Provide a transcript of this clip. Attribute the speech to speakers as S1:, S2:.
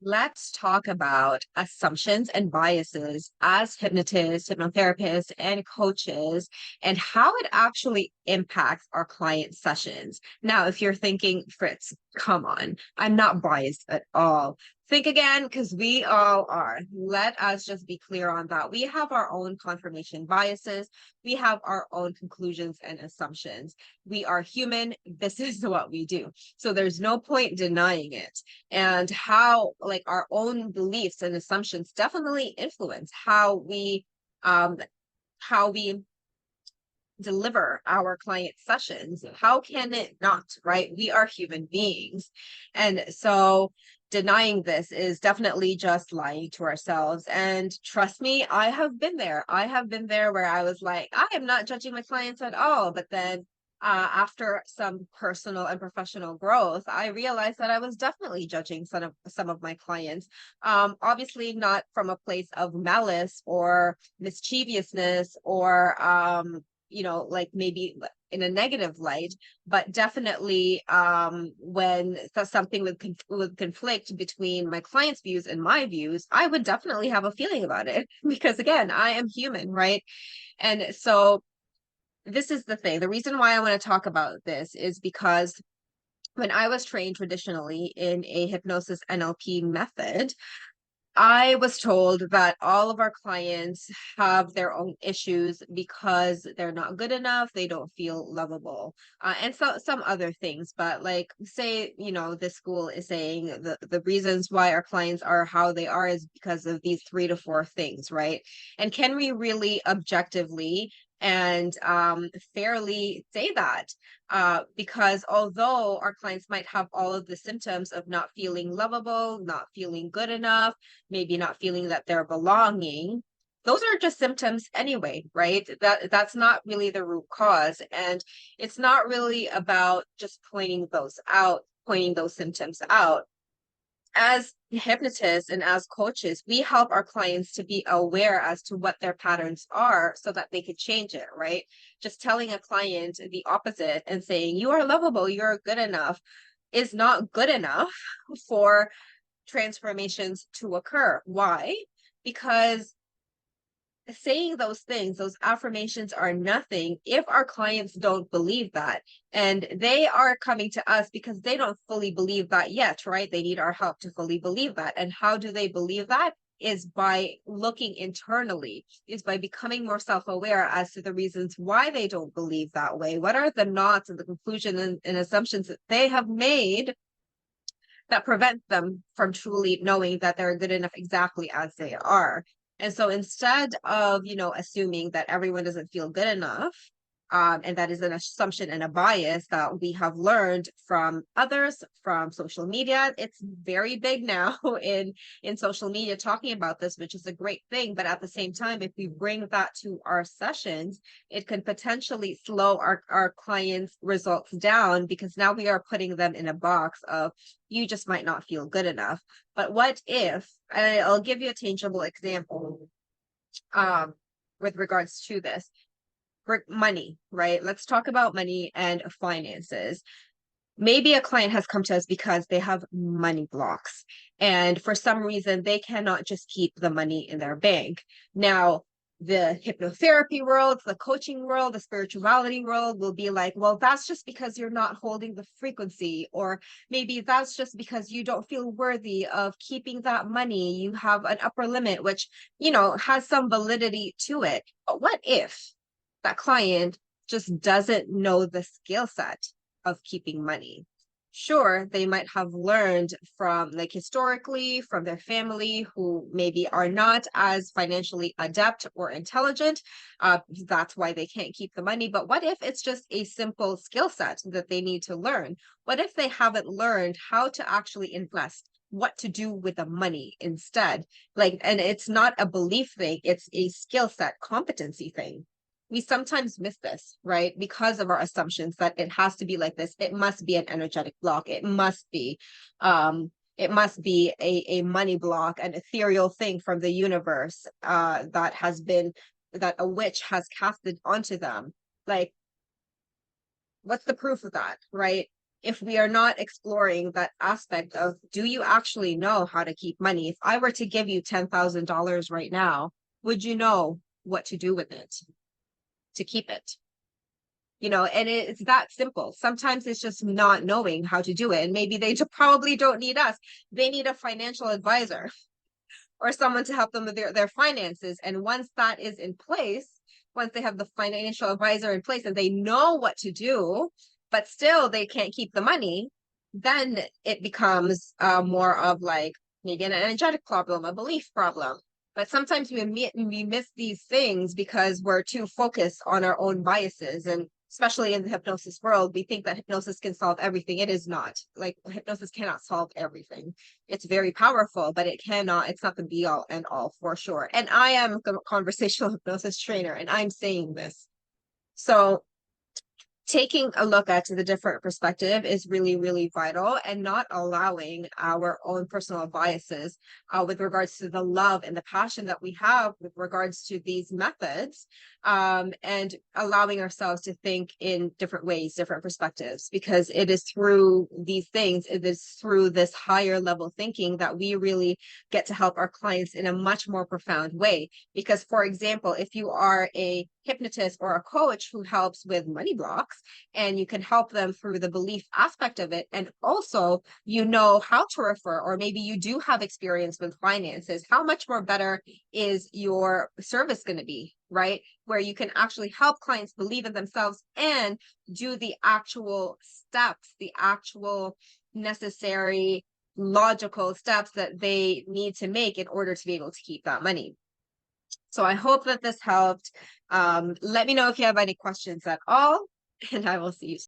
S1: Let's talk about assumptions and biases as hypnotists, hypnotherapists, and coaches, and how it actually impacts our client sessions. Now, if you're thinking, Fritz, come on, I'm not biased at all. Think again, because we all are. Let us just be clear on that. We have our own confirmation biases, we have our own conclusions and assumptions. We are human. This is what we do. So there's no point denying it, and how like our own beliefs and assumptions definitely influence um how we deliver our client sessions. How can it not, right? We are human beings. And so denying this is definitely just lying to ourselves. And trust me, I have been there. I have been there where I was like, I am not judging my clients at all. But then after some personal and professional growth, I realized that I was definitely judging some of my clients. Obviously, not from a place of malice or mischievousness or like maybe in a negative light, but definitely when something would conflict between my client's views and my views, I would definitely have a feeling about it because again, I am human, right? And so this is the thing. The reason why I want to talk about this is because when I was trained traditionally in a hypnosis NLP method, I was told that all of our clients have their own issues because they're not good enough, they don't feel lovable, and so some other things. But like, say, this school is saying the reasons why our clients are how they are is because of these three to four things, right? And can we really objectively and fairly say that? Because although our clients might have all of the symptoms of not feeling lovable, not feeling good enough, maybe not feeling that they're belonging, those are just symptoms anyway, right? That's not really the root cause. And it's not really about just pointing those symptoms out. As hypnotists and as coaches, we help our clients to be aware as to what their patterns are so that they could change it, right? Just telling a client the opposite and saying, you are lovable, you're good enough, is not good enough for transformations to occur. Why? Because saying those things, those affirmations are nothing if our clients don't believe that. And they are coming to us because they don't fully believe that yet, right? They need our help to fully believe that. And how do they believe that? Is by looking internally, is by becoming more self-aware as to the reasons why they don't believe that way. What are the knots and the conclusions and assumptions that they have made that prevent them from truly knowing that they're good enough exactly as they are. And so instead of, assuming that everyone doesn't feel good enough, and that is an assumption and a bias that we have learned from others, from social media. It's very big now in social media talking about this, which is a great thing. But at the same time, if we bring that to our sessions, it can potentially slow our clients' results down because now we are putting them in a box of you just might not feel good enough. But what if, and I'll give you a tangible example um, with regards to this money, right? Let's talk about money and finances. Maybe a client has come to us because they have money blocks, and for some reason, they cannot just keep the money in their bank. Now, the hypnotherapy world, the coaching world, the spirituality world will be like, well, that's just because you're not holding the frequency, or maybe that's just because you don't feel worthy of keeping that money. You have an upper limit, which, has some validity to it. But what if that client just doesn't know the skill set of keeping money? Sure, they might have learned from, like, historically from their family who maybe are not as financially adept or intelligent. That's why they can't keep the money. But what if it's just a simple skill set that they need to learn? What if they haven't learned how to actually invest? What to do with the money instead? Like, and it's not a belief thing, it's a skill set competency thing. We sometimes miss this, right? Because of our assumptions that it has to be like this. It must be an energetic block. It must be a money block, an ethereal thing from the universe that a witch has casted onto them. Like, what's the proof of that, right? if we are not exploring that aspect of, do you actually know how to keep money? If I were to give you $10,000 right now, would you know what to do with it to keep it? And it's that simple. Sometimes it's just not knowing how to do it. And maybe they probably don't need us. They need a financial advisor or someone to help them with their finances. And once that is in place, once they have the financial advisor in place and they know what to do, but still they can't keep the money, then it becomes more of like maybe an energetic problem, a belief problem. But sometimes we miss these things because we're too focused on our own biases. And especially in the hypnosis world, we think that hypnosis can solve everything. It is not. Like, hypnosis cannot solve everything. It's very powerful, but it's not the be all and all for sure. And I am a conversational hypnosis trainer, and I'm saying this. So taking a look at the different perspective is really, really vital, and not allowing our own personal biases with regards to the love and the passion that we have with regards to these methods, and allowing ourselves to think in different ways, different perspectives, because it is through these things, it is through this higher level thinking that we really get to help our clients in a much more profound way. Because, for example, if you are a hypnotist or a coach who helps with money blocks, and you can help them through the belief aspect of it, and also how to refer, or maybe you do have experience with finances, how much more better is your service going to be, right? Where you can actually help clients believe in themselves and do the actual steps, the actual necessary logical steps that they need to make in order to be able to keep that money. So I hope that this helped. Let me know if you have any questions at all, and I will see you soon.